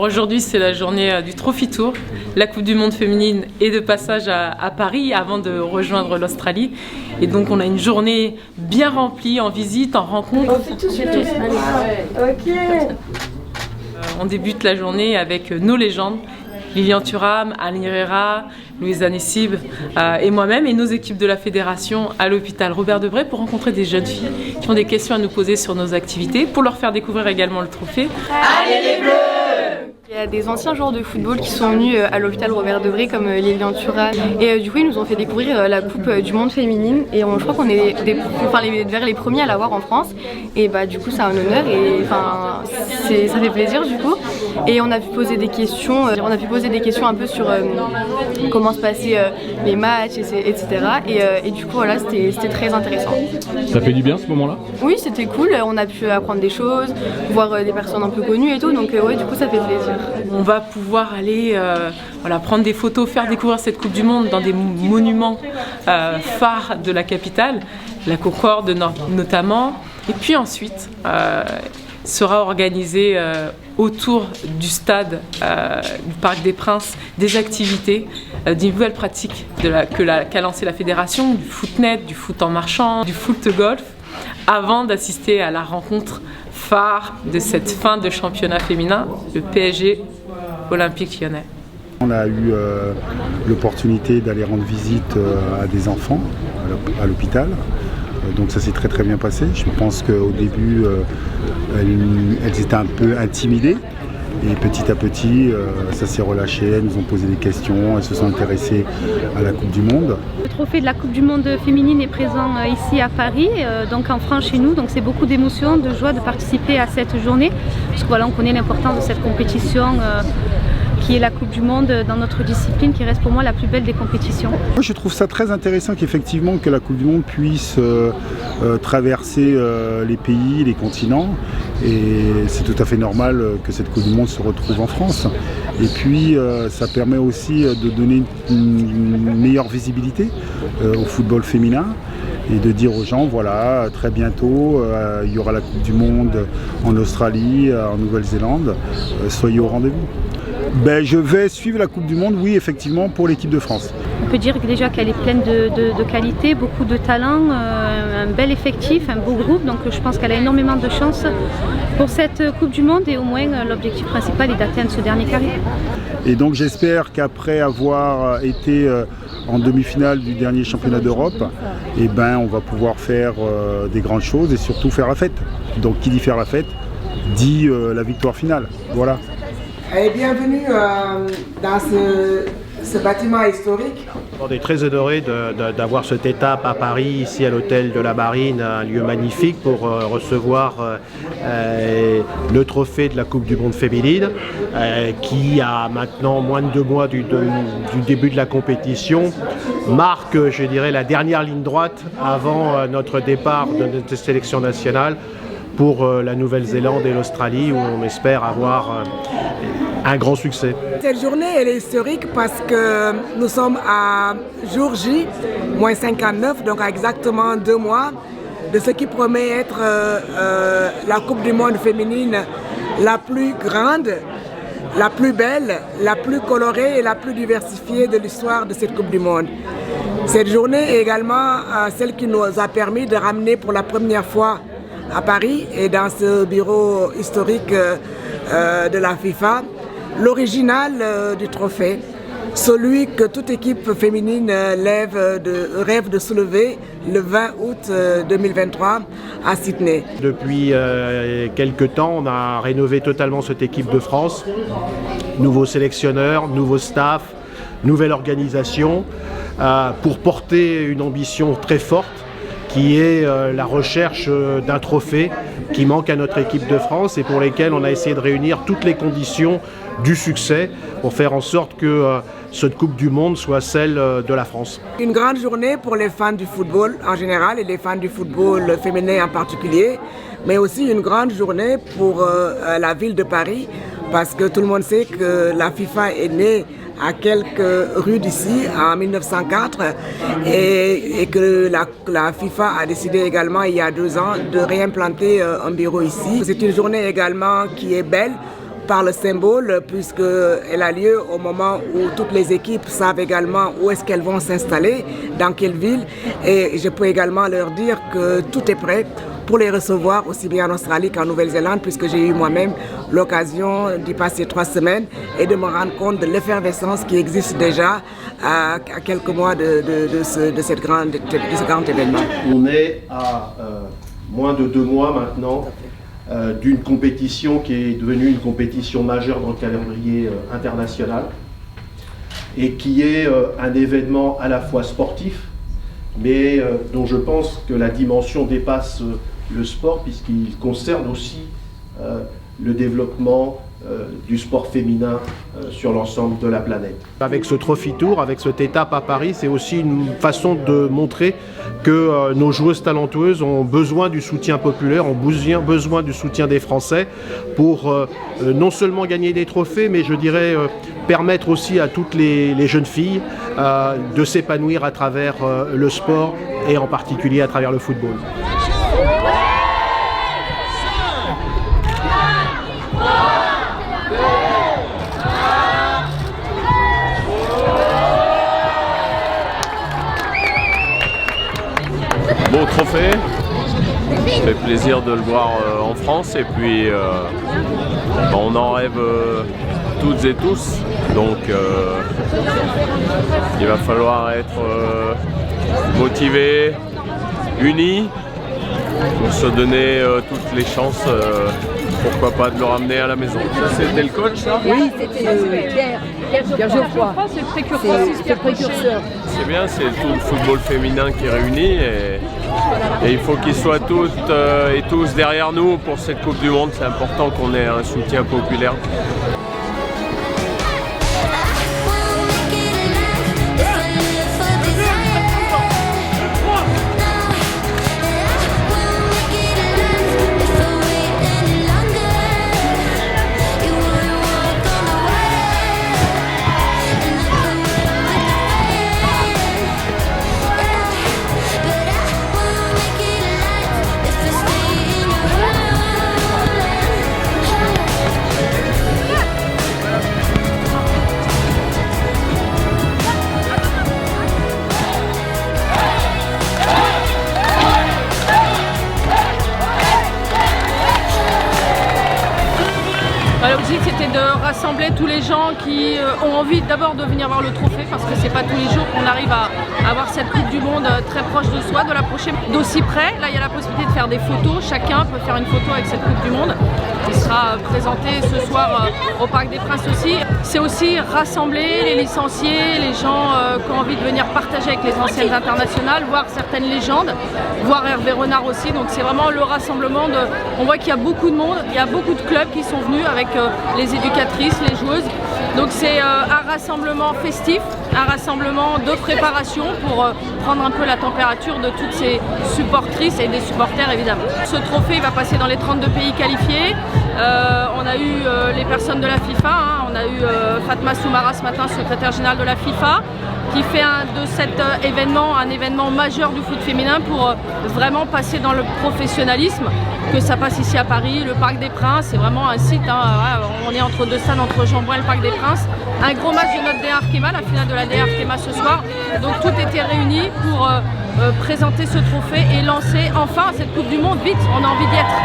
Aujourd'hui, c'est la journée du Trophy Tour. La Coupe du Monde féminine est de passage à Paris avant de rejoindre l'Australie. Et donc, on a une journée bien remplie en visite, en rencontre. On débute la journée avec nos légendes. Lilian Thuram, Anne Herrera, Louisa Nessib et moi-même et nos équipes de la fédération à l'hôpital Robert Debré pour rencontrer des jeunes filles qui ont des questions à nous poser sur nos activités, pour leur faire découvrir également le trophée. Allez les Bleus! Il y a des anciens joueurs de football qui sont venus à l'hôpital Robert Debré comme Lilian Thuram et du coup ils nous ont fait découvrir la Coupe du Monde féminine et je crois qu'on est vers les premiers à l'avoir en France et du coup c'est un honneur et ça fait plaisir du coup et on a pu poser des questions un peu sur comment se passaient les matchs etc. et du coup voilà c'était très intéressant. Ça fait du bien ce moment-là? Oui, c'était cool, on a pu apprendre des choses, voir des personnes un peu connues et tout donc ouais du coup ça fait plaisir. On va pouvoir aller prendre des photos, faire découvrir cette Coupe du Monde dans des monuments phares de la capitale, la Concorde notamment. Et puis ensuite, sera organisé autour du stade du Parc des Princes des activités, des nouvelles pratiques qu'a lancé la fédération, du footnet, du foot en marchant, du foot-golf, avant d'assister à la rencontre phare de cette fin de championnat féminin, le PSG Olympique Lyonnais. On a eu l'opportunité d'aller rendre visite à des enfants à l'hôpital. Donc ça s'est très très bien passé. Je pense qu'au début, elles étaient un peu intimidées. Et petit à petit, ça s'est relâché, elles nous ont posé des questions, elles se sont intéressées à la Coupe du Monde. Le trophée de la Coupe du Monde féminine est présent ici à Paris, donc en France chez nous, donc c'est beaucoup d'émotions, de joie de participer à cette journée, parce que voilà, on connaît l'importance de cette compétition qui est la Coupe du Monde dans notre discipline, qui reste pour moi la plus belle des compétitions. Moi, je trouve ça très intéressant qu'effectivement que la Coupe du Monde puisse traverser les pays, les continents, et c'est tout à fait normal que cette Coupe du Monde se retrouve en France. Et puis ça permet aussi de donner une meilleure visibilité au football féminin et de dire aux gens, voilà, très bientôt il y aura la Coupe du Monde en Australie, en Nouvelle-Zélande, soyez au rendez-vous. Je vais suivre la Coupe du Monde, oui, effectivement, pour l'équipe de France. On peut dire déjà qu'elle est pleine de qualité, beaucoup de talent, un bel effectif, un beau groupe, donc je pense qu'elle a énormément de chance pour cette Coupe du Monde et au moins l'objectif principal est d'atteindre ce dernier carré. Et donc j'espère qu'après avoir été en demi-finale du dernier championnat d'Europe, on va pouvoir faire des grandes choses et surtout faire la fête. Donc qui dit faire la fête, dit la victoire finale. Voilà. Et bienvenue dans ce bâtiment historique. On est très honorés d'avoir cette étape à Paris, ici à l'hôtel de la Marine, un lieu magnifique pour recevoir le trophée de la Coupe du Monde féminine, qui a maintenant moins de 2 mois du début de la compétition, marque, je dirais, la dernière ligne droite avant notre départ de notre sélection nationale pour la Nouvelle-Zélande et l'Australie, où on espère avoir un grand succès. Cette journée elle est historique parce que nous sommes à jour J, moins 59, donc à exactement 2 mois de ce qui promet être la Coupe du Monde féminine la plus grande, la plus belle, la plus colorée et la plus diversifiée de l'histoire de cette Coupe du Monde. Cette journée est également celle qui nous a permis de ramener pour la première fois à Paris et dans ce bureau historique de la FIFA, l'original du trophée, celui que toute équipe féminine rêve de soulever le 20 août 2023 à Sydney. Depuis quelques temps, on a rénové totalement cette équipe de France. Nouveaux sélectionneurs, nouveau staff, nouvelle organisation, pour porter une ambition très forte qui est la recherche d'un trophée qui manque à notre équipe de France et pour lesquels on a essayé de réunir toutes les conditions du succès pour faire en sorte que cette Coupe du Monde soit celle de la France. Une grande journée pour les fans du football en général et les fans du football féminin en particulier, mais aussi une grande journée pour la ville de Paris parce que tout le monde sait que la FIFA est née à quelques rues d'ici en 1904 et que la FIFA a décidé également il y a 2 ans de réimplanter un bureau ici. C'est une journée également qui est belle par le symbole, puisqu'elle a lieu au moment où toutes les équipes savent également où est-ce qu'elles vont s'installer, dans quelle ville. Et je peux également leur dire que tout est prêt pour les recevoir aussi bien en Australie qu'en Nouvelle-Zélande, puisque j'ai eu moi-même l'occasion d'y passer 3 semaines et de me rendre compte de l'effervescence qui existe déjà à quelques mois de ce grand événement. On est à moins de 2 mois maintenant d'une compétition qui est devenue une compétition majeure dans le calendrier international et qui est un événement à la fois sportif, mais dont je pense que la dimension dépasse le sport, puisqu'il concerne aussi le développement du sport féminin sur l'ensemble de la planète. Avec ce Trophy Tour, avec cette étape à Paris, c'est aussi une façon de montrer que nos joueuses talentueuses ont besoin du soutien populaire, ont besoin du soutien des Français pour non seulement gagner des trophées, mais je dirais permettre aussi à toutes les jeunes filles de s'épanouir à travers le sport et en particulier à travers le football. Beau trophée, ça fait plaisir de le voir en France et puis on en rêve toutes et tous, donc il va falloir être motivés, unis pour se donner toutes les chances, pourquoi pas de le ramener à la maison. Ça c'était le coach ça? Oui, c'était Pierre Geoffroy. C'est précurseur. C'est bien, c'est tout le football féminin qui est réuni et il faut qu'ils soient toutes et tous derrière nous pour cette Coupe du Monde. C'est important qu'on ait un soutien populaire. L'objectif c'était de rassembler tous les gens qui ont envie d'abord de venir voir le trophée, parce que c'est pas tous les jours qu'on arrive à avoir cette Coupe du Monde très proche de soi, de l'approcher d'aussi près. Là il y a la possibilité de faire des photos, chacun peut faire une photo avec cette Coupe du Monde qui sera présentée ce soir au Parc des Princes aussi. C'est aussi rassembler les licenciés, les gens qui ont envie de venir partager avec les anciennes internationales, voir certaines légendes, voir Hervé Renard aussi. Donc c'est vraiment le rassemblement de... On voit qu'il y a beaucoup de monde, il y a beaucoup de clubs qui sont venus avec les éducatrices, les joueuses. Donc c'est un rassemblement festif, un rassemblement de préparation pour prendre un peu la température de toutes ces supportrices et des supporters évidemment. Ce trophée va passer dans les 32 pays qualifiés. On a eu les personnes de la FIFA, hein. On a eu Fatma Soumara ce matin, secrétaire générale de la FIFA, qui fait de cet événement un événement majeur du foot féminin pour vraiment passer dans le professionnalisme, que ça passe ici à Paris, le Parc des Princes, c'est vraiment un site, hein, on est entre deux stades, entre Jean-Bouin et le Parc des Princes. Un gros match de notre DA Arkema, la finale de la DA Arkema ce soir, donc tout était réuni pour présenter ce trophée et lancer enfin cette Coupe du Monde. Vite, on a envie d'y être.